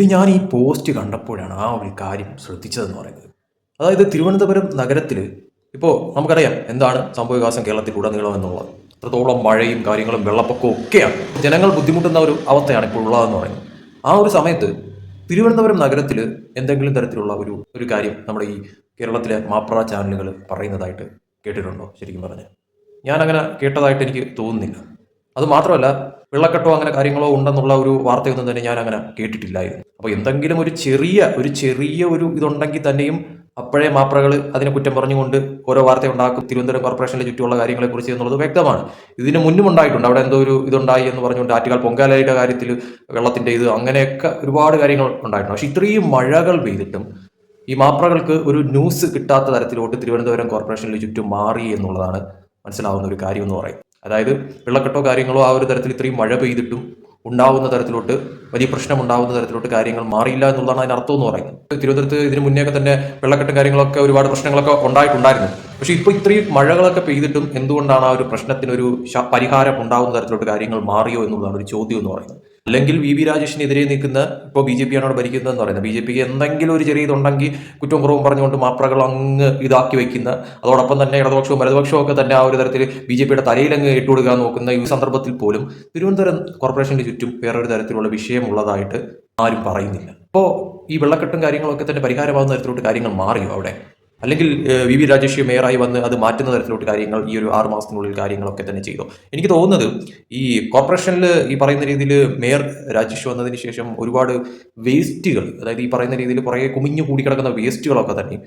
ഞാൻ ഈ പോസ്റ്റ് കണ്ടപ്പോഴാണ് ആ ഒരു കാര്യം ശ്രദ്ധിച്ചതെന്ന് പറയുന്നത്. അതായത് തിരുവനന്തപുരം നഗരത്തിൽ ഇപ്പോൾ നമുക്കറിയാം എന്താണ് സംഭവവികാസം കേരളത്തിലുടനീളം എന്നുള്ളത്. അത്രത്തോളം മഴയും കാര്യങ്ങളും വെള്ളപ്പൊക്കവും ഒക്കെയാണ്. ജനങ്ങൾ ബുദ്ധിമുട്ടുന്ന ഒരു അവസ്ഥയാണ് ഇപ്പോൾ ഉള്ളതെന്ന് പറയുന്നത്. ആ ഒരു സമയത്ത് തിരുവനന്തപുരം നഗരത്തിൽ എന്തെങ്കിലും തരത്തിലുള്ള ഒരു ഒരു കാര്യം നമ്മുടെ ഈ കേരളത്തിലെ മാപ്ര ചാനലുകൾ പറയുന്നതായിട്ട് കേട്ടിട്ടുണ്ടോ ശരിക്കും പറഞ്ഞാൽ? ഞാനങ്ങനെ കേട്ടതായിട്ട് എനിക്ക് തോന്നുന്നില്ല. അത് മാത്രമല്ല, വെള്ളക്കെട്ടോ അങ്ങനെ കാര്യങ്ങളോ ഉണ്ടെന്നുള്ള ഒരു വാർത്തയൊന്നും തന്നെ ഞാൻ അങ്ങനെ കേട്ടിട്ടില്ലായിരുന്നു. അപ്പോൾ എന്തെങ്കിലും ഒരു ചെറിയ ഇതുണ്ടെങ്കിൽ തന്നെയും അപ്പോഴേ മാപ്രകൾ അതിനെ കുറ്റം പറഞ്ഞുകൊണ്ട് ഓരോ വാർത്ത ഉണ്ടാക്കും തിരുവനന്തപുരം കോർപ്പറേഷന്റെ ചുറ്റുമുള്ള കാര്യങ്ങളെക്കുറിച്ച് എന്നുള്ളത് വ്യക്തമാണ്. ഇതിന് മുന്നും ഉണ്ടായിട്ടുണ്ട്. അവിടെ എന്തോ ഒരു ഇതുണ്ടായി എന്ന് പറഞ്ഞുകൊണ്ട് ആറ്റുകാൽ പൊങ്കാലയുടെ കാര്യത്തിൽ വെള്ളത്തിന്റെ ഇത് അങ്ങനെയൊക്കെ ഒരുപാട് കാര്യങ്ങൾ ഉണ്ടായിട്ടുണ്ട്. പക്ഷെ ഇത്രയും മഴകൾ പെയ്തിട്ടും ഈ മാപ്രകൾക്ക് ഒരു ന്യൂസ് കിട്ടാത്ത തരത്തിലോട്ട് തിരുവനന്തപുരം കോർപ്പറേഷനിൽ ചുറ്റും മാറി എന്നുള്ളതാണ് മനസ്സിലാവുന്ന ഒരു കാര്യം എന്ന് പറയും. അതായത് വെള്ളക്കെട്ടോ കാര്യങ്ങളോ ആ ഒരു തരത്തിൽ ഇത്രയും മഴ പെയ്തിട്ടും ഉണ്ടാവുന്ന തരത്തിലോട്ട് വലിയ പ്രശ്നം ഉണ്ടാവുന്ന തരത്തിലോട്ട് കാര്യങ്ങൾ മാറിയില്ല എന്നുള്ളതാണ് അതിന് അർത്ഥം എന്ന് പറയുന്നത്. തിരുവനന്തപുരത്ത് ഇതിന് മുന്നേയൊക്കെ തന്നെ വെള്ളക്കെട്ടും കാര്യങ്ങളൊക്കെ ഒരുപാട് പ്രശ്നങ്ങളൊക്കെ ഉണ്ടായിട്ടുണ്ടായിരുന്നു. പക്ഷേ ഇപ്പോൾ ഇത്രയും മഴകളൊക്കെ പെയ്തിട്ടും എന്തുകൊണ്ടാണ് ആ ഒരു പ്രശ്നത്തിനൊരു പരിഹാരം ഉണ്ടാവുന്ന തരത്തിലോട്ട് കാര്യങ്ങൾ മാറിയോ എന്നുള്ളതാണ് ഒരു ചോദ്യം എന്ന് പറയുന്നത്. അല്ലെങ്കിൽ വി രാജേഷിനെതിരെ നിൽക്കുന്ന ഇപ്പോൾ BJP ആണ് അവിടെ ഭരിക്കുന്നതെന്ന് പറയുന്നത്. BJPക്ക് എന്തെങ്കിലും ഒരു ചെറിയ ഇതുണ്ടെങ്കിൽ കുറ്റവും കുറവും പറഞ്ഞുകൊണ്ട് മാപ്രകൾ അങ്ങ് ഇതാക്കി വയ്ക്കുന്ന, അതോടൊപ്പം തന്നെ ഇടതുപക്ഷവും വലതുപക്ഷവും ഒക്കെ തന്നെ ആ ഒരു തരത്തിൽ BJPയുടെ തലയിലങ്ങ് ഇട്ടുകൊടുക്കാൻ നോക്കുന്ന ഈ സന്ദർഭത്തിൽ പോലും തിരുവനന്തപുരം കോർപ്പറേഷന്റെ ചുറ്റും വേറൊരു തരത്തിലുള്ള വിഷയമുള്ളതായിട്ട് ആരും പറയുന്നില്ല. അപ്പോൾ ഈ വെള്ളക്കെട്ടും കാര്യങ്ങളൊക്കെ തന്നെ പരിഹാരമാകുന്ന തരത്തിലോട്ട് കാര്യങ്ങൾ മാറിയോ അവിടെ? അല്ലെങ്കിൽ വി രാജേഷ് മേയറായി വന്ന് അത് മാറ്റുന്ന തരത്തിലോട്ട് കാര്യങ്ങൾ ഈ ഒരു 6 മാസത്തിനുള്ളിൽ കാര്യങ്ങളൊക്കെ തന്നെ ചെയ്തു. എനിക്ക് തോന്നുന്നത് ഈ കോർപ്പറേഷനിൽ ഈ പറയുന്ന രീതിയിൽ മേയർ രാജേഷ് വന്നതിന് ശേഷം ഒരുപാട് വേസ്റ്റുകൾ, അതായത് ഈ പറയുന്ന രീതിയിൽ കുറേ കുമിഞ്ഞു കൂടിക്കിടക്കുന്ന വേസ്റ്റുകളൊക്കെ തന്നെ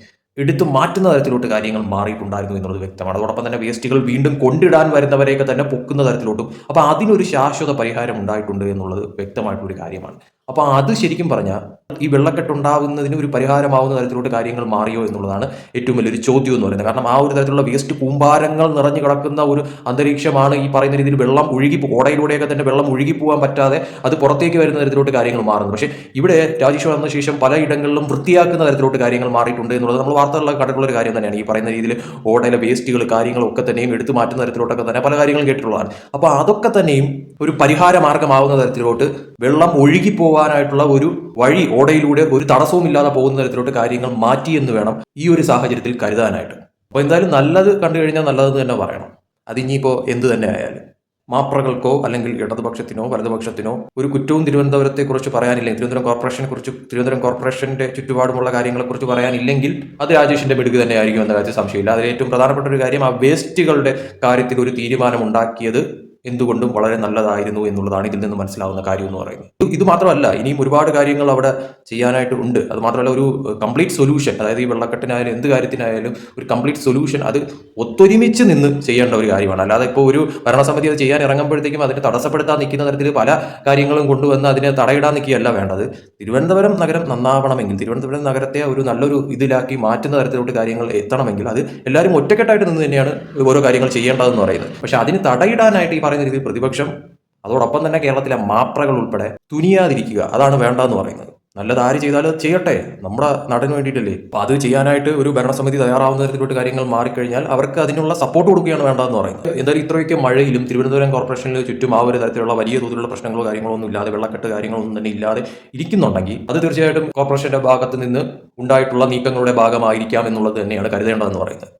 എടുത്തു മാറ്റുന്ന തരത്തിലോട്ട് കാര്യങ്ങൾ മാറിയിട്ടുണ്ടായിരുന്നു എന്നുള്ളത് വ്യക്തമാണ്. അതോടൊപ്പം തന്നെ വേസ്റ്റുകൾ വീണ്ടും കൊണ്ടിടാൻ വരുന്നവരെയൊക്കെ തന്നെ പൊക്കുന്ന തരത്തിലോട്ടും അപ്പോൾ അതിനൊരു ശാശ്വത പരിഹാരം ഉണ്ടായിട്ടുണ്ട് എന്നുള്ളത് വ്യക്തമായിട്ടൊരു കാര്യമാണ്. അപ്പോൾ അത് ശരിക്കും പറഞ്ഞാൽ ഈ വെള്ളക്കെട്ടുണ്ടാവുന്നതിന് ഒരു പരിഹാരമാവുന്ന തരത്തിലോട്ട് കാര്യങ്ങൾ മാറിയോ എന്നുള്ളതാണ് ഏറ്റവും വലിയൊരു ചോദ്യം എന്ന് പറയുന്നത്. കാരണം ആ ഒരു തരത്തിലുള്ള വേസ്റ്റ് കൂമ്പാരങ്ങൾ നിറഞ്ഞു കിടക്കുന്ന ഒരു അന്തരീക്ഷമാണ് ഈ പറയുന്ന രീതിയിൽ വെള്ളം ഓടയിലൂടെയൊക്കെ തന്നെ വെള്ളം ഒഴുകി പോകാൻ പറ്റാതെ അത് പുറത്തേക്ക് വരുന്ന തരത്തിലോട്ട് കാര്യങ്ങൾ മാറുന്നു. പക്ഷേ ഇവിടെ രാജേഷ് വന്ന ശേഷം പലയിടങ്ങളിലും വൃത്തിയാക്കുന്ന തരത്തിലോട്ട് കാര്യങ്ങൾ മാറിയിട്ടുണ്ട് എന്നുള്ളത് നമ്മൾ വാർത്തകളിലൊക്കെ കണ്ടിട്ടുള്ള ഒരു കാര്യം തന്നെയാണ്. ഈ പറയുന്ന രീതിയിൽ ഓടയിലെ വേസ്റ്റുകൾ കാര്യങ്ങളൊക്കെ തന്നെയും എടുത്തു മാറ്റുന്ന തരത്തിലോട്ടൊക്കെ തന്നെ പല കാര്യങ്ങളും കേട്ടിട്ടുള്ളതാണ്. അപ്പോൾ അതൊക്കെ തന്നെയും ഒരു പരിഹാര മാർഗമാവുന്ന തരത്തിലോട്ട് വെള്ളം ഒഴുകി പോകാനായിട്ടുള്ള ഒരു വഴി ഓടയിലൂടെ ഒരു തടസ്സവും ഇല്ലാതെ പോകുന്ന തരത്തിലോട്ട് കാര്യങ്ങൾ മാറ്റി എന്ന് വേണം ഈ ഒരു സാഹചര്യത്തിൽ കരുതാനായിട്ട്. അപ്പോൾ എന്തായാലും നല്ലത് കണ്ടു കഴിഞ്ഞാൽ നല്ലതെന്ന് തന്നെ പറയണം. അതിനിയിപ്പോൾ എന്ത് തന്നെ ആയാലും മാപ്രകൾക്കോ അല്ലെങ്കിൽ ഇടതുപക്ഷത്തിനോ വലതുപക്ഷത്തിനോ ഒരു കുറ്റവും തിരുവനന്തപുരത്തെക്കുറിച്ച് പറയാനില്ലെങ്കിൽ, തിരുവനന്തപുരം കോർപ്പറേഷന്റെ ചുറ്റുപാടുമുള്ള കാര്യങ്ങളെക്കുറിച്ച് പറയാനില്ലെങ്കിൽ അത് രാജേഷിന്റെ മിടുക്ക് തന്നെ ആയിരിക്കും എന്ന കാര്യത്തിൽ സംശയമില്ല. അതിൽ ഏറ്റവും പ്രധാനപ്പെട്ട ഒരു കാര്യം ആ വേസ്റ്റുകളുടെ കാര്യത്തിൽ ഒരു തീരുമാനം ഉണ്ടാക്കിയത് എന്തുകൊണ്ടും വളരെ നല്ലതായിരുന്നു എന്നുള്ളതാണ് ഇതിൽ നിന്ന് മനസ്സിലാവുന്ന കാര്യം എന്ന് പറയുന്നത്. ഇത് മാത്രമല്ല, ഇനിയും ഒരുപാട് കാര്യങ്ങൾ അവിടെ ചെയ്യാനായിട്ട് ഉണ്ട്. അത് മാത്രമല്ല, ഒരു കംപ്ലീറ്റ് സൊല്യൂഷൻ, അതായത് ഈ വെള്ളക്കെട്ടിനായാലും എന്ത് കാര്യത്തിനായാലും ഒരു കംപ്ലീറ്റ് സൊല്യൂഷൻ അത് ഒത്തൊരുമിച്ച് നിന്ന് ചെയ്യേണ്ട ഒരു കാര്യമാണ്. അല്ലാതെ ഇപ്പോൾ ഒരു ഭരണസമിതി അത് ചെയ്യാൻ ഇറങ്ങുമ്പോഴത്തേക്കും അതിനെ തടസ്സപ്പെടുത്താൻ നിൽക്കുന്ന തരത്തിൽ പല കാര്യങ്ങളും കൊണ്ടുവന്ന് അതിനെ തടയിടാൻ നിൽക്കുകയല്ല വേണ്ടത്. തിരുവനന്തപുരം നഗരം നന്നാവണമെങ്കിൽ, തിരുവനന്തപുരം നഗരത്തെ ഒരു നല്ലൊരു ഇതിലാക്കി മാറ്റുന്ന തരത്തിലോട്ട് കാര്യങ്ങൾ എത്തണമെങ്കിൽ അത് എല്ലാവരും ഒറ്റക്കെട്ടായിട്ട് നിന്ന് തന്നെയാണ് ഓരോ കാര്യങ്ങൾ ചെയ്യേണ്ടതെന്ന് പറയുന്നത്. പക്ഷെ അതിന് തടയിടാനായിട്ട് ഈ പറയുന്ന രീതിയിൽ പ്രതിപക്ഷം, അതോടൊപ്പം തന്നെ കേരളത്തിലെ മാപ്രകൾ ഉൾപ്പെടെ തുനിയാതിരിക്കുക, അതാണ് വേണ്ടെന്ന് പറയുന്നത്. നല്ലത് ആര് ചെയ്താലും ചെയ്യട്ടെ, നമ്മുടെ നാടിന് വേണ്ടിയിട്ടല്ലേ. അപ്പോൾ അത് ചെയ്യാനായിട്ട് ഒരു ഭരണസമിതി തയ്യാറാവുന്ന തരത്തിലോട്ട് കാര്യങ്ങൾ മാറിക്കഴിഞ്ഞാൽ അവർക്ക് അതിനുള്ള സപ്പോർട്ട് കൊടുക്കുകയാണ് വേണ്ടതെന്ന് പറയുന്നത്. എന്തായാലും ഇത്രയൊക്കെ മഴയിലും തിരുവനന്തപുരം കോർപ്പറേഷനിൽ ചുറ്റും ആ ഒരു തരത്തിലുള്ള വലിയ തോതിലുള്ള പ്രശ്നങ്ങളോ കാര്യങ്ങളോ ഒന്നും ഇല്ലാതെ, വെള്ളക്കെട്ട് കാര്യങ്ങളൊന്നും തന്നെ ഇല്ലാതെ ഇരിക്കുന്നുണ്ടെങ്കിൽ അത് തീർച്ചയായിട്ടും കോർപ്പറേഷന്റെ ഭാഗത്ത് നിന്ന് ഉണ്ടായിട്ടുള്ള നീക്കങ്ങളുടെ ഭാഗമായിരിക്കാം എന്നുള്ളത് തന്നെയാണ് കരുതേണ്ടതെന്ന് പറയുന്നത്.